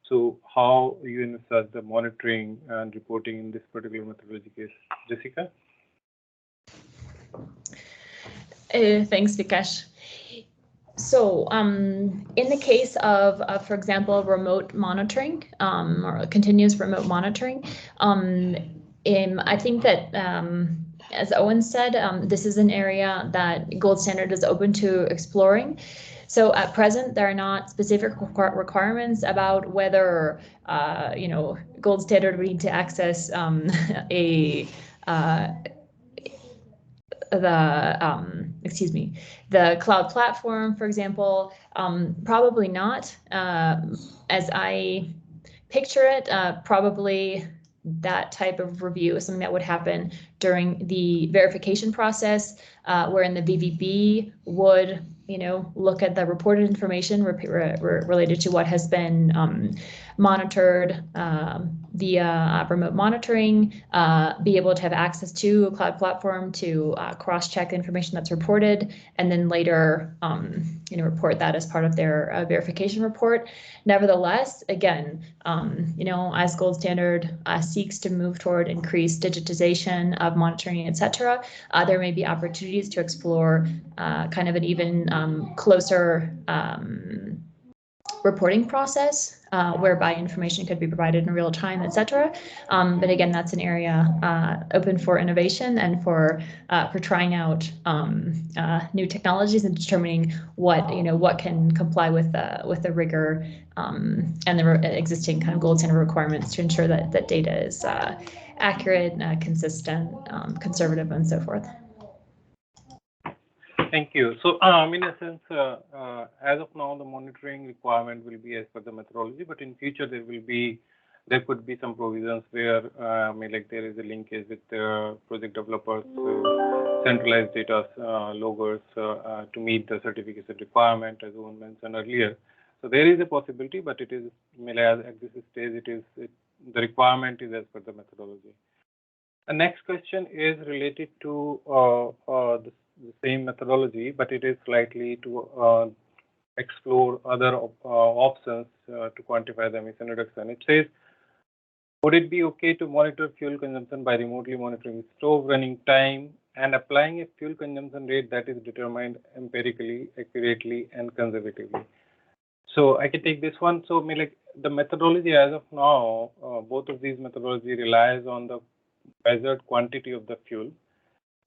So how you envisage the monitoring and reporting in this particular methodology case? Jessica? Thanks, Vikash. So in the case of, for example, remote monitoring or continuous remote monitoring, I think that, as Owen said, this is an area that Gold Standard is open to exploring. So at present, there are not specific requirements about whether, Gold Standard would need to access the cloud platform, for example. Probably not. As I picture it, probably that type of review is something that would happen during the verification process, wherein the VVB would, look at the reported information related to what has been monitored via remote monitoring, be able to have access to a cloud platform to cross-check information that's reported, and then later, report that as part of their verification report. Nevertheless, again, as Gold Standard seeks to move toward increased digitization of monitoring, etc., there may be opportunities to explore kind of an even closer reporting process whereby information could be provided in real time, etc. But again, that's an area open for innovation and for trying out new technologies and determining what can comply with the rigor and the existing kind of gold standard requirements to ensure that data is accurate, consistent, conservative, and so forth. Thank you. So, in a sense, as of now, the monitoring requirement will be as per the methodology, but in future there could be some provisions where, there is a linkage with the project developers to centralized data loggers to meet the certification requirement, as Owen mentioned earlier. So there is a possibility, but it is, at this stage, the requirement is as per the methodology. The next question is related to the same methodology, but it is slightly to explore other options to quantify the emission reduction. It says, would it be okay to monitor fuel consumption by remotely monitoring stove running time and applying a fuel consumption rate that is determined empirically, accurately, and conservatively? So I can take this one. So like the methodology as of now, both of these methodology relies on the measured quantity of the fuel.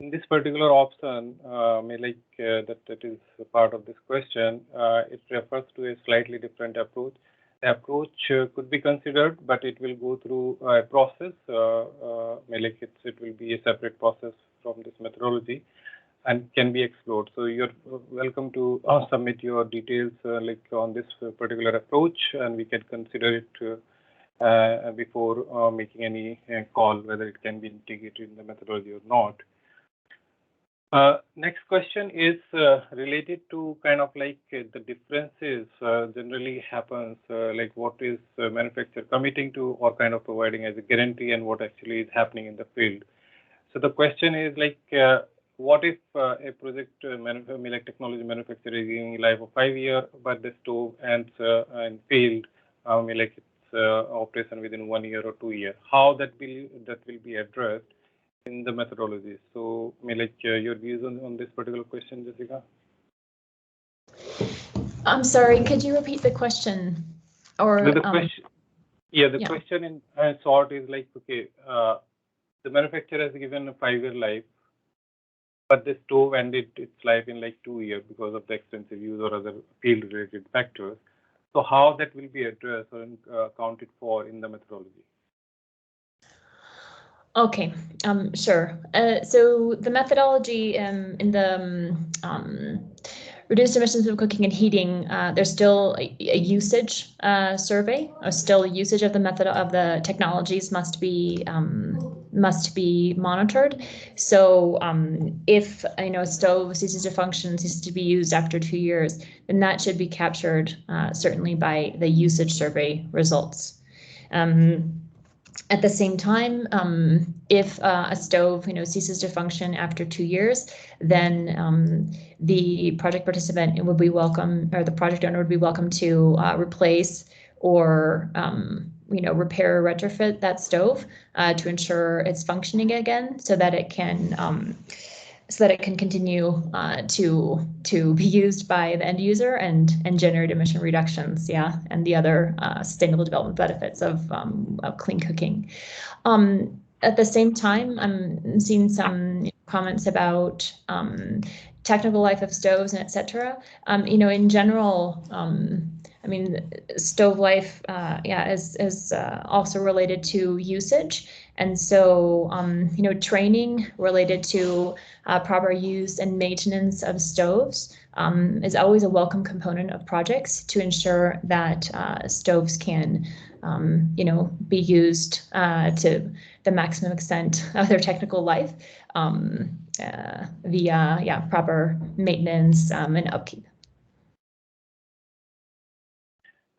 In this particular option, that is a part of this question, it refers to a slightly different approach. The approach could be considered, but it will go through a process. It will be a separate process from this methodology and can be explored. So you're welcome to submit your details on this particular approach, and we can consider it before making any call whether it can be integrated in the methodology or not. Next question is related to kind of like the differences generally happens, like what is manufacturer committing to or kind of providing as a guarantee and what actually is happening in the field. So the question is like, what if a project technology manufacturer is giving a life of 5 years, but the stove ends and failed, its operation within 1 year or 2 years? How that will be addressed in the methodology? So, your views on this particular question, Jessica? I'm sorry, could you repeat the question? Or the question, question in short is like, okay, the manufacturer has given a 5-year life, but the stove ended its life in like 2 years because of the extensive use or other field-related factors. So, how that will be addressed or accounted for in the methodology? Okay, sure. So the methodology in the reduced emissions of cooking and heating, there's still a usage survey, or still usage of the method of the technologies must be monitored. So if a stove ceases to function, ceases to be used after 2 years, then that should be captured certainly by the usage survey results. At the same time, if a stove, ceases to function after 2 years, then the project participant would be welcome, or the project owner would be welcome to replace or repair or retrofit that stove to ensure it's functioning again, so that it can continue to be used by the end user and generate emission reductions, and the other sustainable development benefits of clean cooking. At the same time, I'm seeing some comments about technical life of stoves and etc. In general, stove life, is also related to usage. And so, training related to proper use and maintenance of stoves is always a welcome component of projects to ensure that stoves can, be used to the maximum extent of their technical life via proper maintenance and upkeep.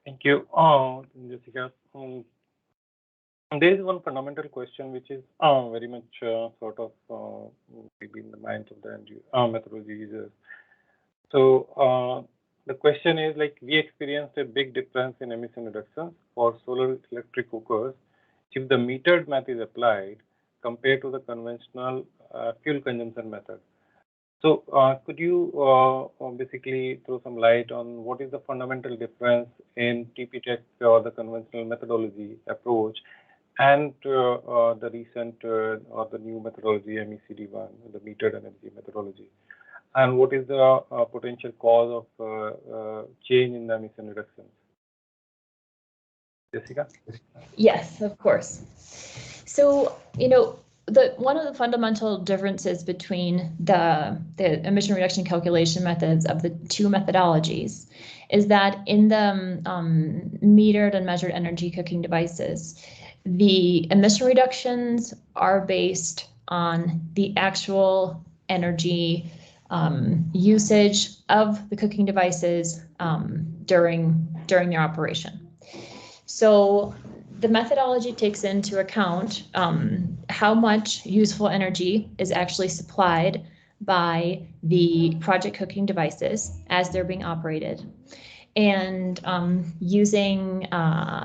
Thank you, Jessica. There is one fundamental question which is very much maybe in the minds of the methodology users. So the question is like, we experienced a big difference in emission reductions for solar electric cookers if the metered math is applied compared to the conventional fuel consumption method. So could you basically throw some light on what is the fundamental difference in TP-Tech or the conventional methodology approach and the recent or the new methodology, MECD one, the metered energy methodology? And what is the potential cause of change in the emission reductions? Jessica? Yes, of course. So, one of the fundamental differences between the emission reduction calculation methods of the two methodologies is that in the metered and measured energy cooking devices, the emission reductions are based on the actual energy usage of the cooking devices during their operation. So the methodology takes into account how much useful energy is actually supplied by the project cooking devices as they're being operated. And using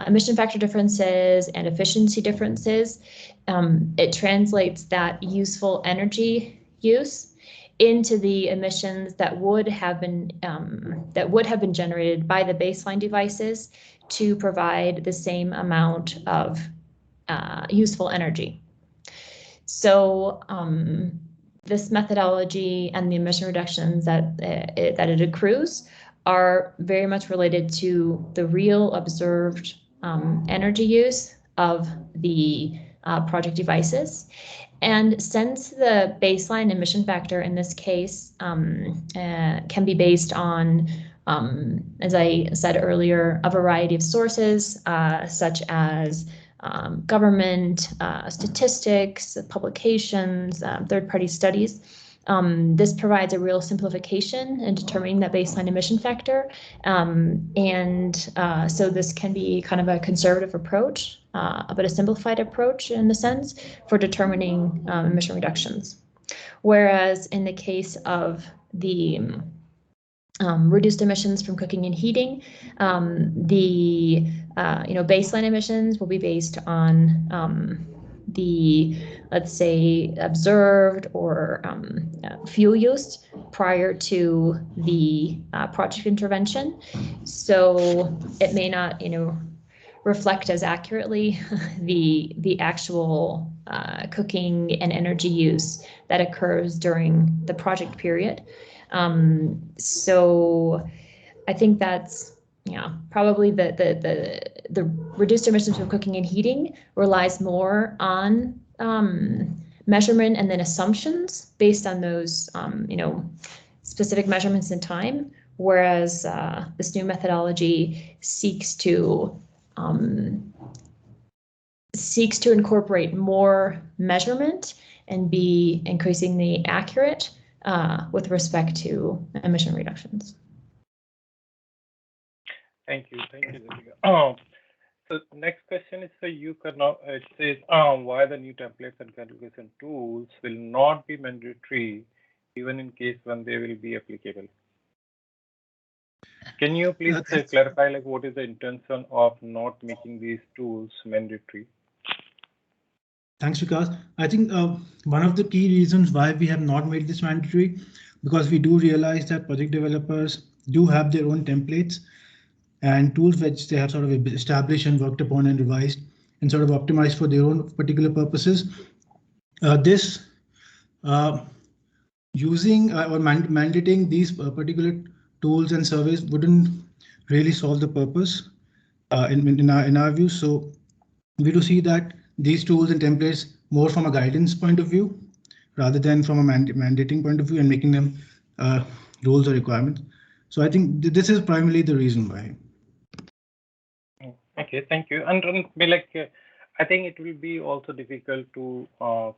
emission factor differences and efficiency differences, it translates that useful energy use into the emissions that would have been generated by the baseline devices to provide the same amount of useful energy. So this methodology and the emission reductions that it accrues are very much related to the real observed energy use of the project devices. And since the baseline emission factor in this case can be based on, as I said earlier, a variety of sources, such as government statistics, publications, third-party studies, this provides a real simplification in determining that baseline emission factor. So this can be kind of a conservative approach, but a simplified approach in the sense for determining emission reductions. Whereas in the case of the reduced emissions from cooking and heating, the baseline emissions will be based on the, let's say, observed or fuel use prior to the project intervention. So it may not, reflect as accurately the actual cooking and energy use that occurs during the project period. So I think that's probably the reduced emissions from cooking and heating relies more on measurement and then assumptions based on those specific measurements in time, whereas this new methodology seeks to incorporate more measurement and be increasingly accurate with respect to emission reductions. Thank you, Deepika. So next question is for you, Karna. It says, why the new templates and calculation tools will not be mandatory, even in case when they will be applicable. Can you please clarify, like, what is the intention of not making these tools mandatory? Thanks, Vikas. I think one of the key reasons why we have not made this mandatory, because we do realize that project developers do have their own templates and tools which they have sort of established and worked upon and revised and sort of optimized for their own particular purposes. Using or mandating these particular tools and surveys wouldn't really solve the purpose in our view. So we do see that these tools and templates more from a guidance point of view rather than from a mandating point of view and making them rules or requirements. So I think this is primarily the reason why. Okay, thank you. And I think it will be also difficult to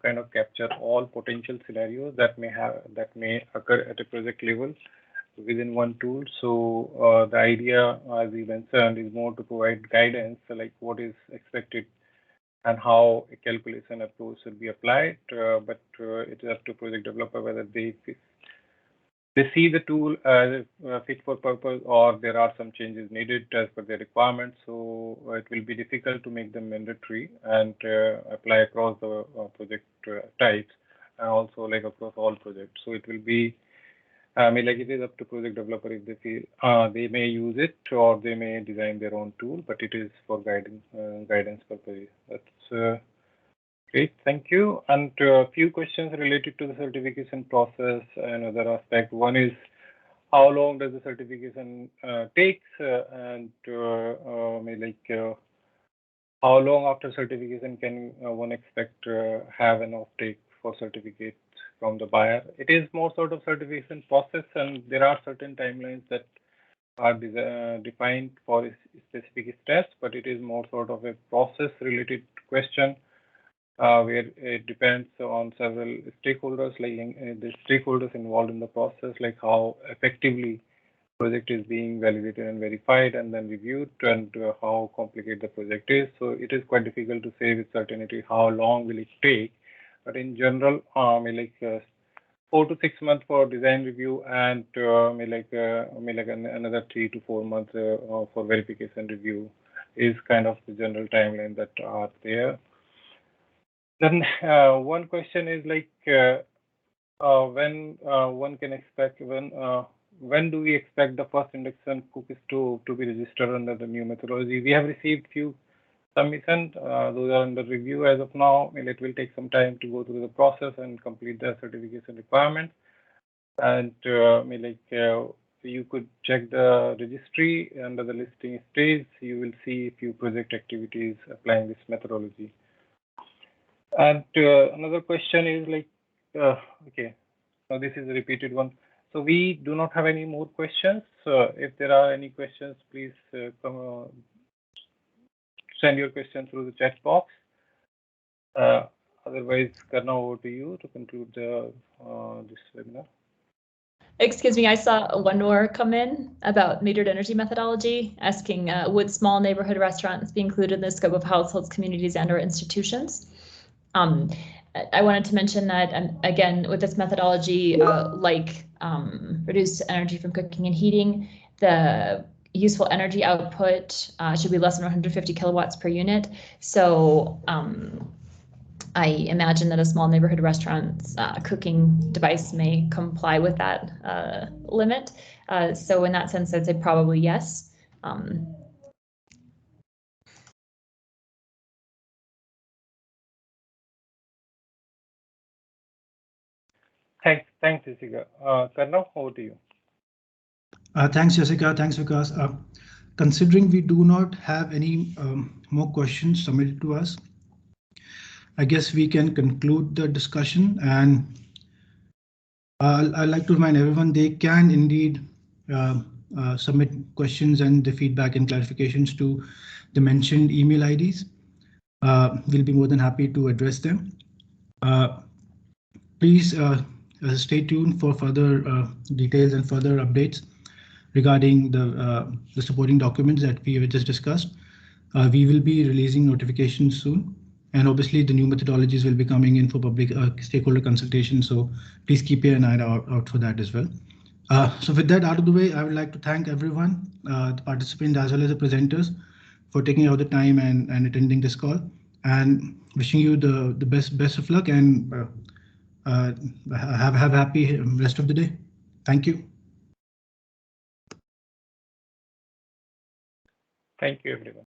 kind of capture all potential scenarios that may occur at a project level within one tool. So the idea, as you mentioned, is more to provide guidance, like what is expected and how a calculation approach should be applied. But it is up to project developer whether they see the tool as fit for purpose or there are some changes needed as per their requirements. So it will be difficult to make them mandatory and apply across the project types and also like across all projects. So it will be, it is up to project developer if they feel they may use it or they may design their own tool, but it is for guidance purposes. That's great, thank you. And a few questions related to the certification process. Another aspect, one is how long does the certification takes, and how long after certification can one expect have an offtake for certificates from the buyer? It is more sort of certification process, and there are certain timelines that are defined for specific steps, but it is more sort of a process related question. Where it depends on several stakeholders, like the stakeholders involved in the process, like how effectively project is being validated and verified and then reviewed, and how complicated the project is. So it is quite difficult to say with certainty how long will it take. But in general, 4 to 6 months for design review, and another 3 to 4 months for verification review is kind of the general timeline that are there. Then one question is when one can expect, when do we expect the first induction cookies to be registered under the new methodology? We have received few submissions. Those are under review as of now. It will take some time to go through the process and complete the certification requirements. And you could check the registry under the listing stage. You will see a few project activities applying this methodology. And another question is okay, so this is a repeated one. So we do not have any more questions. If there are any questions, please send your question through the chat box. Otherwise, Karna, over to you to conclude this webinar. Excuse me, I saw one more come in about metered energy methodology, asking would small neighborhood restaurants be included in the scope of households, communities, and/or institutions? I wanted to mention that, again, with this methodology, reduced energy from cooking and heating, the useful energy output should be less than 150 kilowatts per unit. So I imagine that a small neighborhood restaurant's cooking device may comply with that limit. So in that sense, I'd say probably yes. Thanks, Jessica. Karna, over to you. Thanks, Jessica. Thanks, Vikas. Considering we do not have any more questions submitted to us, I guess we can conclude the discussion. And I'd like to remind everyone they can indeed submit questions and the feedback and clarifications to the mentioned email IDs. We'll be more than happy to address them. Please stay tuned for further details and further updates regarding the supporting documents that we have just discussed. We will be releasing notifications soon, and obviously the new methodologies will be coming in for public stakeholder consultation. So please keep an eye out for that as well. So with that out of the way, I would like to thank everyone, the participants as well as the presenters, for taking out the time and attending this call, and wishing you the best of luck, and have a happy rest of the day. Thank you. Thank you, everyone.